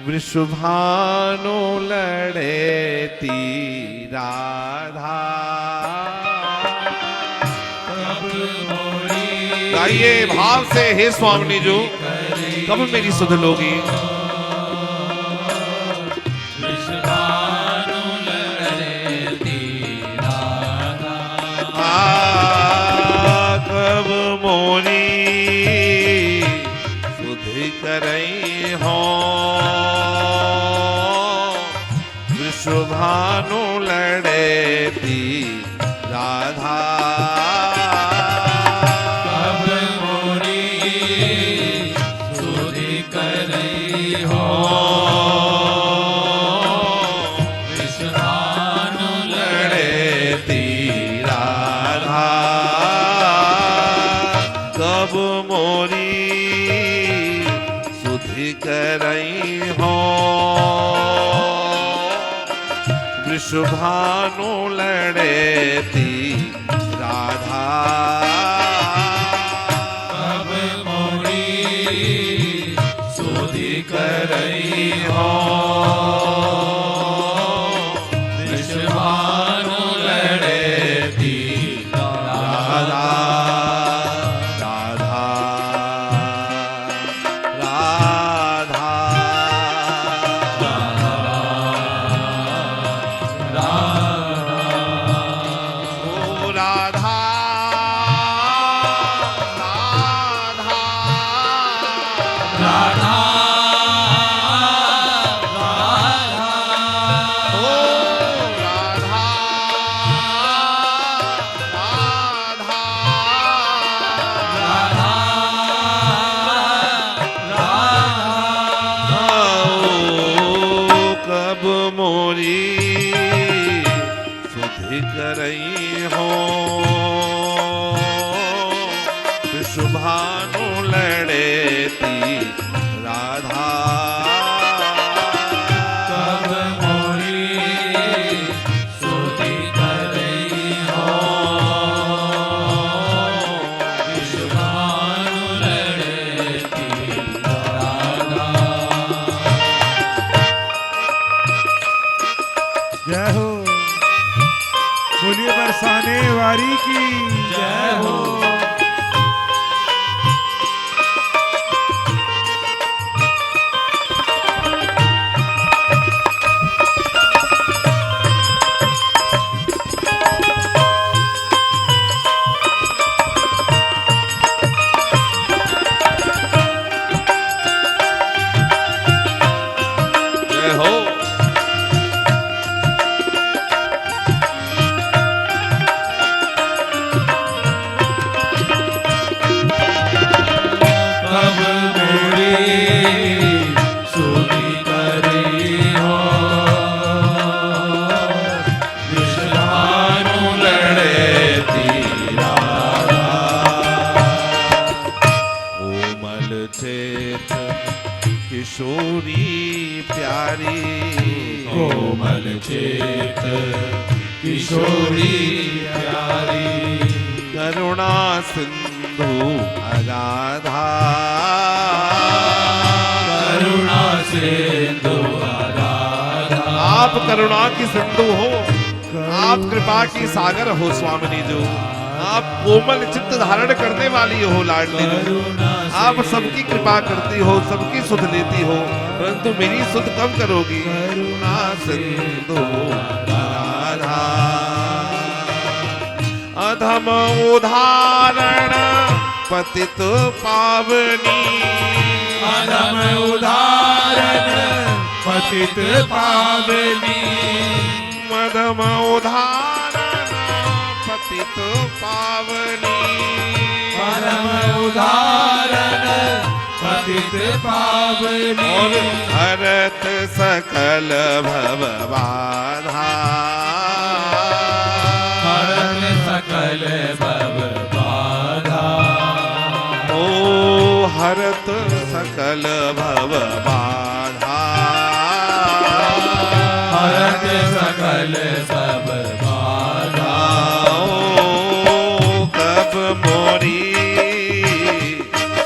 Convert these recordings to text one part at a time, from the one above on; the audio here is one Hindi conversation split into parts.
वृषभानु लड़ेती राधा। गाइए भाव से, हे स्वामिनी जो कब मेरी सुध लोगी। कब मोरी सुध करई हो वृषभानु लड़ेती राधा। कब मोरी सुध करई हो वृषभानु लड़ेती राधा। कब मोरी सुधि करई हो वृषभानु लड़ेती राधा। कब मोरी सुधि करई हो वृषभानु लड़ेती राधा। राधा राधा ओ राधा राधा राधा ओ राधा राधा। ओ कब मोरी सुधि करई हो वृषभानु लड़ेती राधा। कब मोरी सुधि करई हो वृषभानु लड़ेती राधा। जय हो, बोलिए बरसाने वारी की जय हो। जय हो। कब मोरी सुधि करई हो वृषभानु लड़ेती राधा। कोमल चेत किशोरी प्यारी। कोमल चेत किशोरी प्यारी करुणा सिंधु अगाधा। करुणा सिंधु राधा। आप करुणा की सिंधु हो, आप कृपा की सागर हो स्वामिनी जो। आप कोमल चित्त धारण करने वाली हो लाडली जो। आप सबकी कृपा करती हो, सबकी सुध लेती हो, परंतु मेरी सुध कब करोगी। करुणा सिंधु राधा। अधम उदाहरण पतित पावनी। अधम उदाहरण पतित पावनी। मधम उदाहरण पतित पावनी। परम उदाहरण पतित पावनी। और हरत सकल भव बाधा। हरत सकल भव बाधा। ओ हरत सकल भव बाधा। हरत सकल सब बाधा। ओ कब मोरी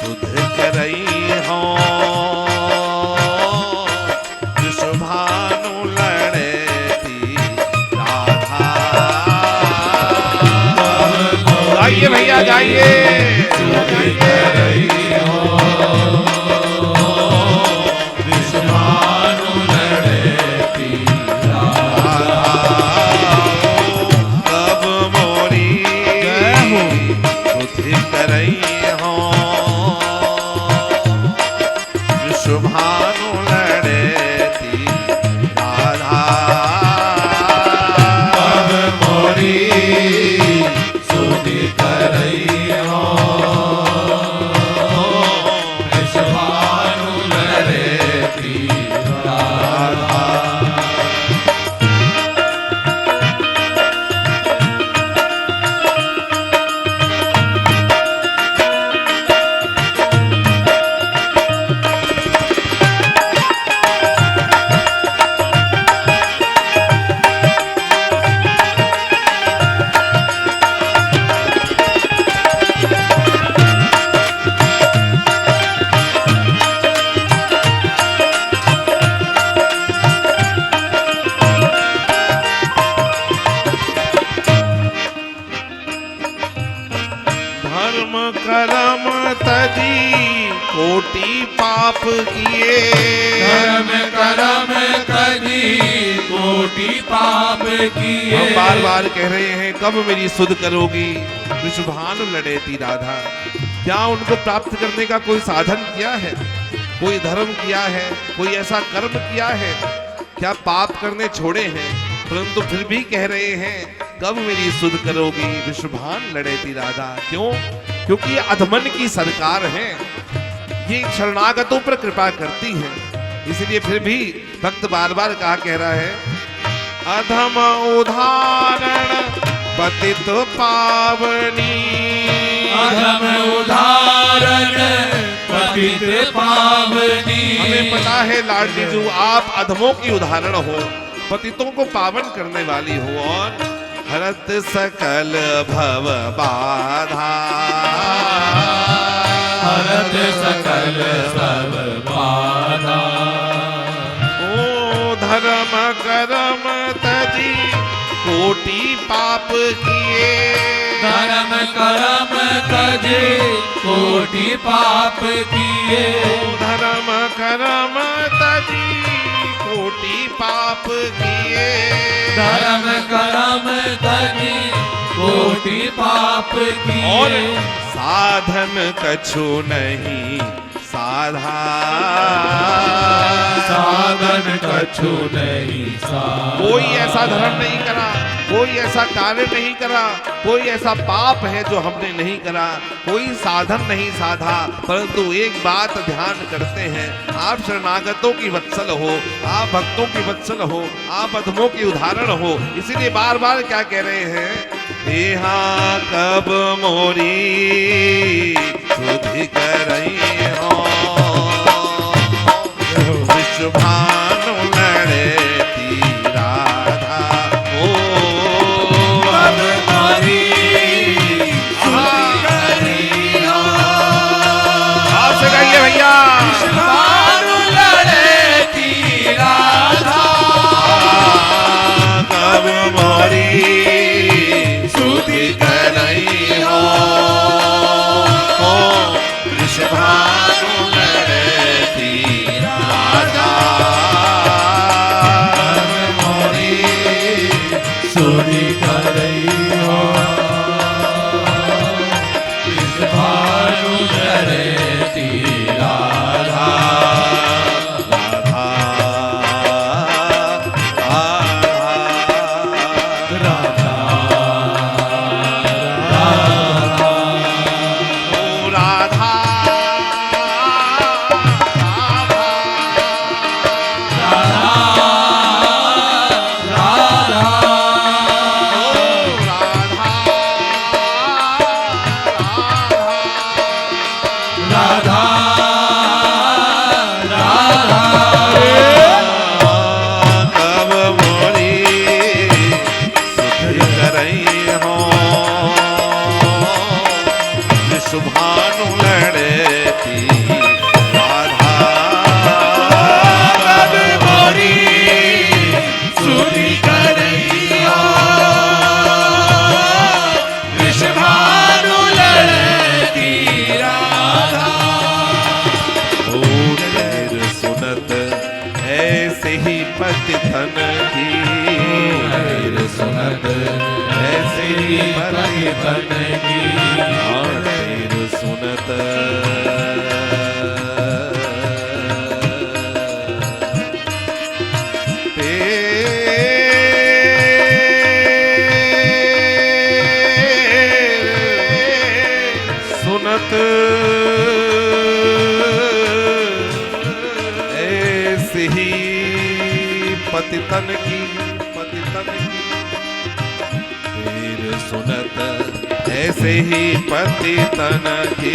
सुध करई हो गाइए। सुधि करई हो विषभानु लड़ेती कब मोरी जय हो। सुधि करई हो विषभानु लड़ेती राधा कब मोरी सुधि करई हो विषभानु लड़ेती राधा धर्म कर्म तजी कोटि पाप किए धर्म करम तजी कोटि पाप किए हम बार बार कह रहे हैं कब मेरी सुध करोगी विषभानु लड़ेती राधा। क्या उनको प्राप्त करने का कोई साधन किया है, कोई धर्म किया है, कोई ऐसा कर्म किया है, क्या पाप करने छोड़े हैं, परंतु फिर भी कह रहे हैं कब मेरी सुध करोगी विषभान लड़ेती राधा। क्यों? क्योंकि ये अधमन की सरकार है, ये शरणागतों पर कृपा करती है, इसलिए फिर भी भक्त बार बार कहा कह रहा है अधम उदाहरण पतित पावनी। अधम उदाहरण पतित पावनी। हमें पता है लाडली जी आप अधमों की उदाहरण हो, पतितों को पावन करने वाली हो और हरत सकल भव बाधा। हरत सकल सब बाधा। ओ धर्म कर्म तजी कोटि पाप किए। धर्म करम तजे कोटि पाप किए। धर्म कर्म तजी कोटि पाप किए। धर्म करम तजे कोटि पाप किए। और साधन कछु नहीं साधा। साधन कछु नहीं साधा। कोई ऐसा धर्म नहीं करा, कोई ऐसा कार्य नहीं करा, कोई ऐसा पाप है जो हमने नहीं करा, कोई साधन नहीं साधा, परंतु एक बात ध्यान करते हैं आप शरणागतों की वत्सल हो, आप भक्तों की वत्सल हो, आप अधमों की उदाहरण हो, इसीलिए बार बार क्या कह रहे हैं यहाँ कब मोरी सुधि करई हो विषभानु लड़ेती राधा। ओ कब मोरी सुधि करई हो आपसे कहिए भैया विषभानु लड़ेती राधा। कब मोरी सुधि करई हो विषभानु लड़ेती राधा। ऐसे ही पतितन की तेरे सुनत ऐसे ही पतितन की तेरे सुनत सुनत ऐसे ही पतितन की तेरे सुनत ऐसे ही पतितन की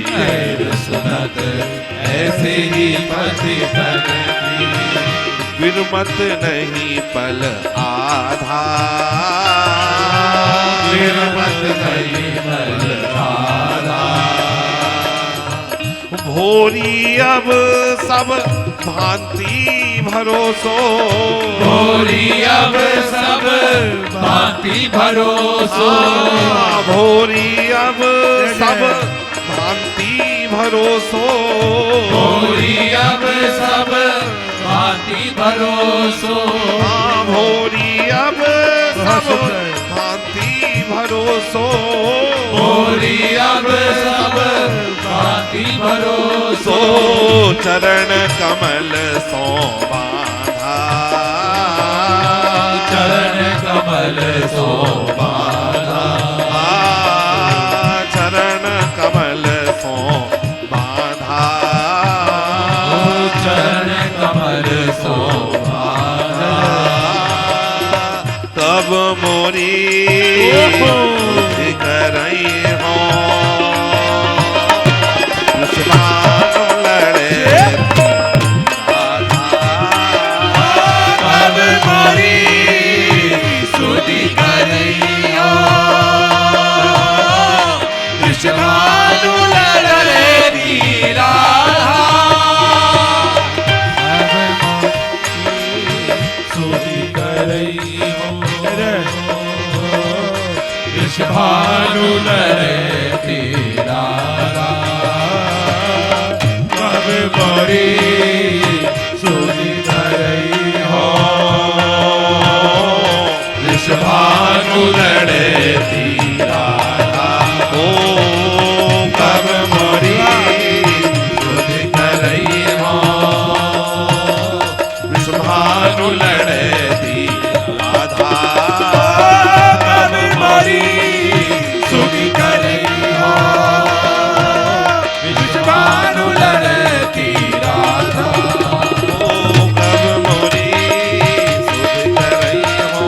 तेरे सुनत ऐसे ही पतितन की विरमत नहीं पल आधा विरमत नहीं पल आधा भोरी अब सब भांति भरोसो भोरी अब सब भांति भरोसो भोरी अब सब भांति भरोसो भोरी अब सब भांति भरोसो भोरी अब सब भांति भरोसो भोरी अब सब भांति भरोसो सो चरण कमल सो बाधा चरण कमल सो बाधा चरण कमल सो बाधा चरण कमल सो बाधा तब मोरी करई हो दुश्मन लड़े अब मोरी सुधि करैया दुश्मनु लड़े तीरा सुधि करैया भानु लड़े तीरा कब मोरी सुधि करैया भानु लड़े तीरा ओ कब मोरी सुधि करैया भानु लड़े राधा कब मोरी सुधि करैया भानु लड़े तीरा ओ कब मोरी सुध करई हो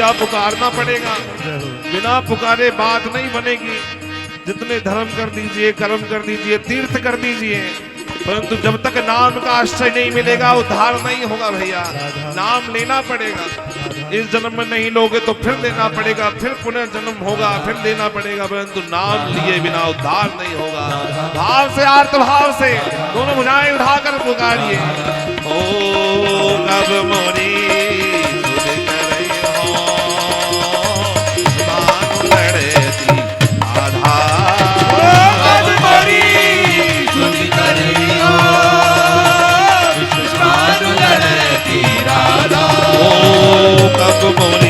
भैया पुकारना पड़ेगा। जय हो। बिना पुकारे बात नहीं बनेगी। जितने धर्म कर दीजिए, कर्म कर दीजिए, तीर्थ कर दीजिए, परंतु जब तक नाम का आश्रय नहीं मिलेगा उद्धार नहीं होगा भैया। नाम लेना पड़ेगा। इस जन्म में नहीं लोगे तो फिर लेना पड़ेगा, फिर पुनर्जन्म होगा, फिर लेना पड़ेगा, परंतु नाम लिए बिना उद्धार नहीं होगा। भाव से, आर्त भाव से दोनों भुजाएं उठाकर पुकारिए। ओ कब मोरी सुध करई हो, मानु लड़ती आधार। कब मोरी सुधि करई हो, विश्वानु लड़ती राधा। ओ कब मोरी